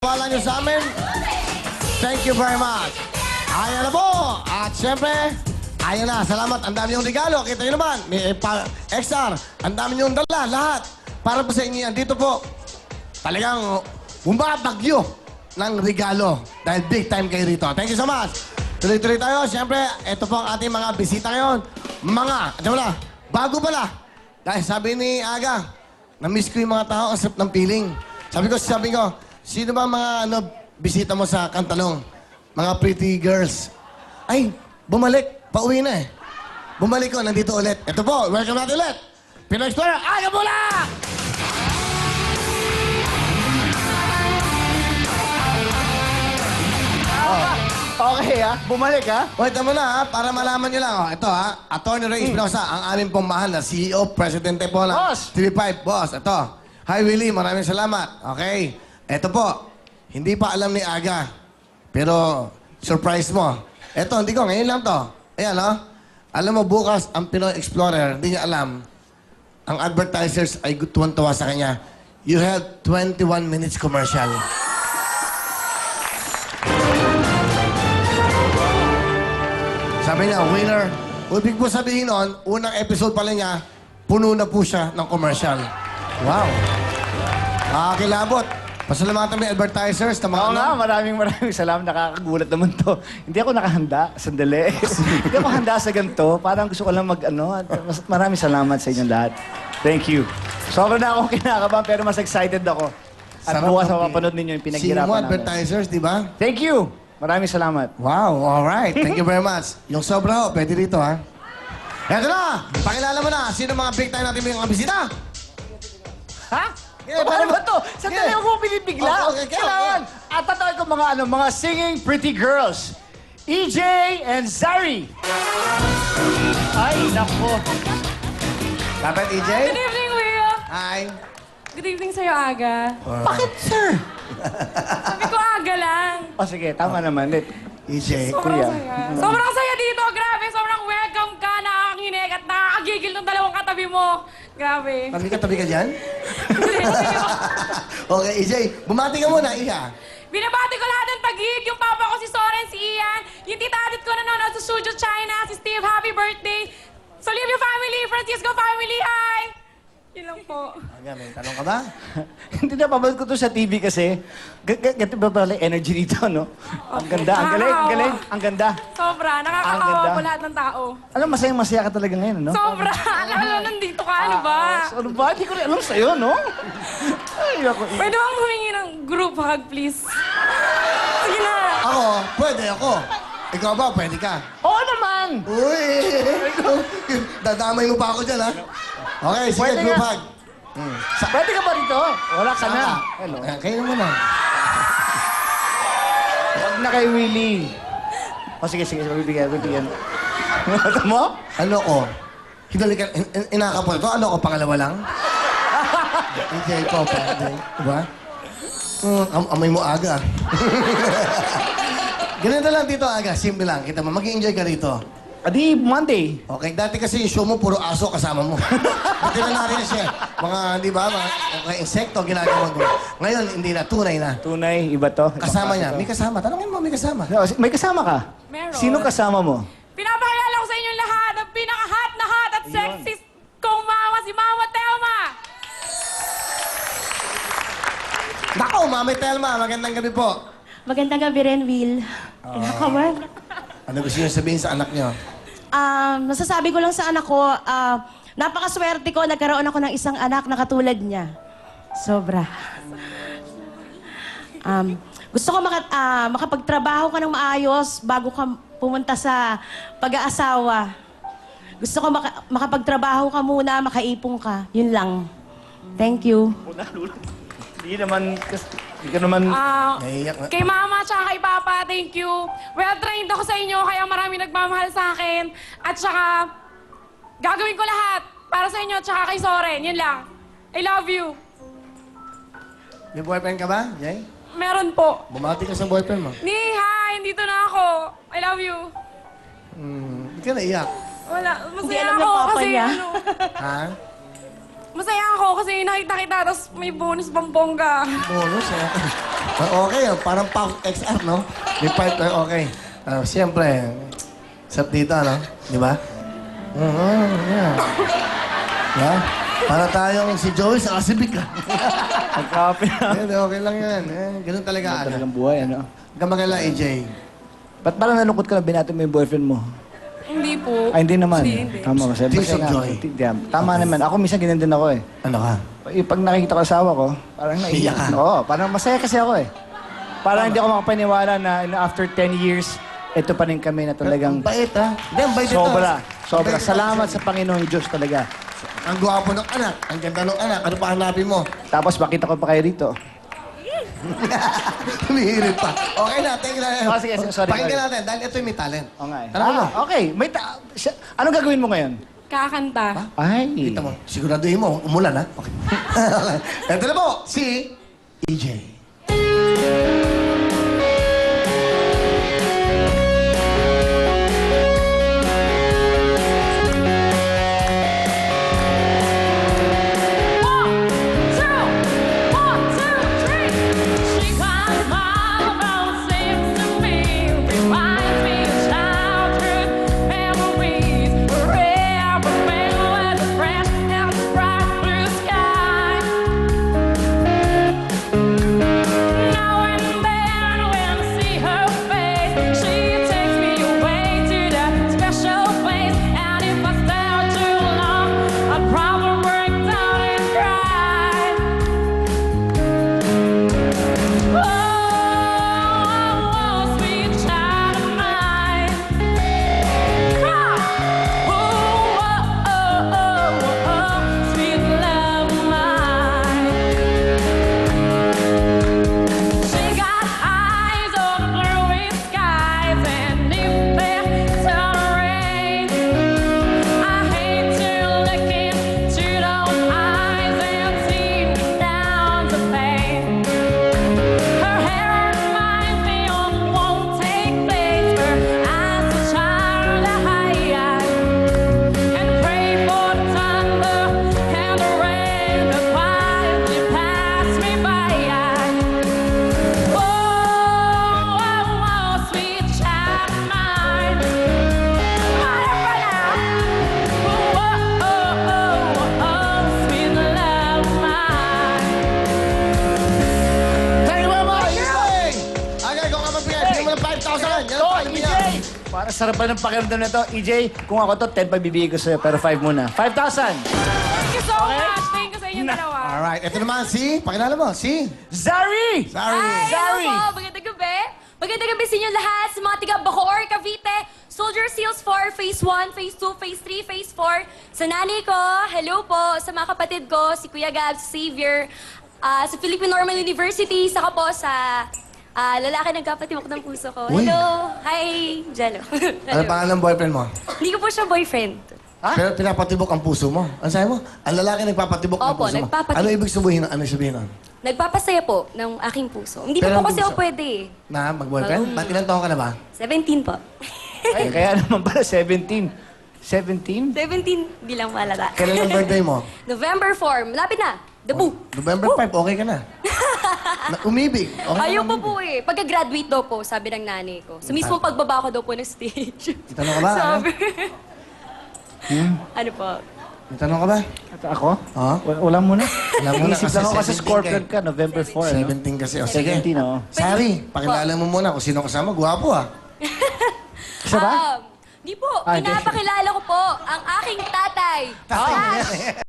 Wala nyo sa amin. Thank you very much. Ayan na po. At syempre, ayan na. Salamat. Ang dami yung regalo. Kita nyo naman. May XR. Ang dami yung dala. Lahat. Para po sa inyo yan. Dito po. Talagang bumabagyo ng regalo. Dahil big time kayo rito. Thank you so much. Tuloy-tuloy tayo. Syempre, ito po ang ating mga bisita ngayon. Diyan na. Bago pala. Dahil sabi ni Aga, na-miss ko yung mga tao. Ang sarap ng feeling. Sabi ko, sino ba mga bisita mo sa Kantalong? Mga pretty girls. Ay, bumalik. Pauwi na eh. Bumalik ko, nandito ulit. Ito po, welcome natin ulit. Pinoy Explorer, Aga Bula! Okay bumalik Wait, tama na para malaman nyo lang. Ito Atty. Ray Espinosa, ang aming pong mahal na CEO, Presidente po ng Boss! TV5. Boss, ito. Hi, Willie, maraming salamat. Okay, ito po. Hindi pa alam ni Aga. Pero, surprise mo. Ito, hindi ko, ngayon lang to. Ayan, Alam mo, bukas, ang Pinoy Explorer, hindi niya alam, ang advertisers ay tuwan-tuwa sa kanya. You have 21 minutes commercial. Sabi niya, winner. Ibig po sabihin nun, unang episode pala niya, puno na po siya ng commercial. Wow. Kilabot. Pasalamatan mo yung advertisers na mga Oo nga, maraming salamat. Nakakagulat naman to. Hindi ako nakahanda. Sandali. Hindi ako handa sa ganito. Parang gusto ko lang Maraming salamat sa inyong lahat. Thank you. Sobra na akong kinakabahan pero mas excited ako. At bukas sa mapanood ninyo yung pinaghirapan Sino namin. advertisers, di ba? Thank you. Maraming salamat. Wow, alright. Thank you very much. Yung sobra pwede rito, Eto na! Pakilala mo na. Sino mga big time natin mga bisita? Ha? Yeah, Paano paano- ba to? Sandali Yeah. ako pinipigla. Okay. Kailangan. At tatawag ko mga singing pretty girls. EJ and Zari. Ay, nako. Dapat, EJ? Good evening, Will. Hi. Good evening sa'yo, Aga. Bakit, sir? Sabi ko, Aga lang. O sige, tama naman. EJ. Sobrang Kuya. saya. Sobrang saya dito. Grabe, sobrang welcome ka. Nakakakinig at nakakagigil ng dalawang katabi mo. Grabe. Tabi ka dyan? Okay, EJ. Bumati ka muna, Iya. Binabati ko lahat ng Taguig. Yung papa ko si Soren, si Ian. Yung tita Adit ko nanonood sa Studio China. Si Steve, happy birthday. So, Livio family, Francisco family, hi! Yun lang po. Aga, may tanong ka ba? Hindi na, pabalik ko to sa TV kasi. Ganito ba pala yung energy dito, no? Ang ganda, ang galing, ang galing, ang ganda. Sobra. Ang Nakakaawa ganda. po lahat ng tao. Alam, masayang-masaya ka talaga ngayon, no? Sobra. Lalo nandito ka, ano ba? Ano ba? Hindi ko rin alam sa'yo, no? Ay, ako. Pwede bang humingi ng group hug, please? Sige na. Ako, pwede ako. Ikaw ba, pwede ka? Oo naman! Uy! Dadamay mo pa ako dyan, Okay, sige, Pwede group nga. hug. Pwede ka ba rito? Wala ka na. Hello. Kayo muna. Huwag na kay Willie. O sige, bibigyan. Ano mo? Ano ko? Hinalikan, inakapol ko. Ano ko, pangalawa lang? EJ ko, pwede. Diba? Amoy mo aga. Ganito lang dito, Aga. Simple lang. Kita mo, mag-enjoy ka rito. Adi, Monday. Okay, dati kasi yung show mo, puro aso kasama mo. Dati na natin siya. Mga, di ba, mga insekto ginagawa mo. Ngayon, hindi na. Tunay na. Tunay, iba to. Kasama niya. May kasama. Tanongin mo, may kasama. May kasama ka? Meron. Sino kasama mo? Pinapakilala ko sa inyong lahat ang pinaka-hot na hot at sexy kong mama, si Mama Telma. Nako, Mami Telma. Magandang gabi po. Magandang gabi rin, Will. Come Ano gusto niyo sabihin sa anak niyo? masasabi ko lang sa anak ko, napakaswerte ko, nagkaroon ako ng isang anak na katulad niya. Sobra. Gusto ko makapagtrabaho ka ng maayos bago ka pumunta sa pag-aasawa. Gusto ko makapagtrabaho ka muna, makaipong ka. Yun lang. Thank you. Hindi ka naman... Naiiyak na. Kay Mama at kay Papa, thank you. Well-trained ako sa inyo, kaya marami nagmamahal sa akin. At saka, gagawin ko lahat para sa inyo at saka kay Soren. Yun lang. I love you. May boyfriend ka ba, Jay? Meron po. Bumati ka sa boyfriend mo. Ni, hi! Dito na ako. I love you. Ba't ka naiyak? Wala. Hindi Masaya alam ng ako papa kasi niya. Ha? Masaya ako kasi nakita kita, tapos may bonus pang bongga. Bonus, Okay, parang Pau XR, no? May part na okay. Siyempre, sa dito, no? Di ba? Yeah. Yeah? Para tayong si Joey sa Asibik, ha? Nagkape na. Okay lang yan. Ganun talaga. Talagang buhay, ano? Huwag ka mag-alala, AJ. Ba't parang nalungkot ka na binati mo yung boyfriend mo? Hindi po. Ay, hindi naman. Hindi. Tama, siyempre. Tears of nga, joy. Tama naman. Ako minsan ganyan din ako eh. Ano ka? Pag nakikita ko asawa ko, parang naiiyak. Iyak ka? Oo, parang masaya kasi ako eh. Parang hindi ako makapaniwala na after 10 years, ito pa rin kami na talagang Ang bait, ha? Hindi, ang bait ito. sobra. Sobra. Ang bait ito. Salamat sa Panginoong Diyos talaga. Ang gwapo ng anak. Ang ganda ng anak. Ano pa hanapin mo? Tapos makita ko pa kayo rito. Humihirit pa. Okay na, thank you na. Oh, sige, sorry, Pakinggan sorry. natin, dahil ito yung may talent. Oo nga eh. Ano mo? Okay. Anong gagawin mo ngayon? Kakanta. Ay. Kita mo, siguraduhin mo, umulan, ha? Okay. Ito na po, si EJ. She comes home about 6 to me, reminds me of childhood memories, where everything was fresh and bright blue sky. Now and then when I see her face, she takes me away to that special place, and if I stare too long, I'd probably break down and cry. Oh, sweet child of mine. Sweet love of mine. She got eyes on blue skies, and if they turn rain, I hate to look into those eyes and see me down to pain. Her hair reminds me of won't take place. Her eyes are child high, and pray for the thunder and the rain to quietly pass me by. Oh, sweet child of mine. Sweet love of mine. Thank you very much, EJ! Okay, kung ka magbigay, bigyan mo ng 5,000. Yan ang EJ! Para sarap pa ng pakiramdam na to. EJ, kung ako to, 10 pa bibigay ko sa'yo, pero 5 muna. 5,000! Thank you so much. Thank you sa inyong dalawa. Alright, ito naman si, pakilala mo, si Zari! Sorry. Sorry. Hello po, magandang gabi. Magandang gabi sa inyo lahat, sa mga taga Bacoor, Cavite, Soldier Seals 4, Phase 1, Phase 2, Phase 3, Phase 4. Sa nanay ko, hello po. Sa mga kapatid ko, si Kuya Gab, si Xavier, sa Philippine Normal University, saka po sa lalaki ng kapatibok ng puso ko. Uy. Hello! Hi, Jello. Ano pangalan ng boyfriend mo? Hindi ko po siya boyfriend. Pero pinapatibok ang puso mo. Ano sabi mo? Ang lalaki nagpapatibok ng Opo, puso mo. nagpapatibok. Ano ibig sabihin? Ano sabihin nun? Nagpapasaya po ng aking puso. Hindi Pero po kasi gusto- ako pwede eh. Na mag-boyfriend? Ba't ilang taon ka na ba? 17 po. Ay, kaya naman pala 17. 17? 17, di lang malata. Kailan ang birthday mo? November 4, malapit na. Debut. November 5, okay ka na. Umibig. Okay ka Ayaw na pa po eh. Pagka-graduate daw po, sabi ng nanay ko. Sa mismong pagbaba ko daw po ng stage. Tanong ka ba? Sabi. Ano po? May tanong ka ba? At ako? Oo. Wala muna. Wala muna Isip kasi lang ako kasi 17 Scorpion ka ka, November 4. Ano? 17 kasi. O sige. 17, oo. Sari, pakilala mo muna kung sino kasama. Guwapo ah. Isa ba? Di po, Ah, hindi. pinapakilala ko po ang aking tatay. Tatay.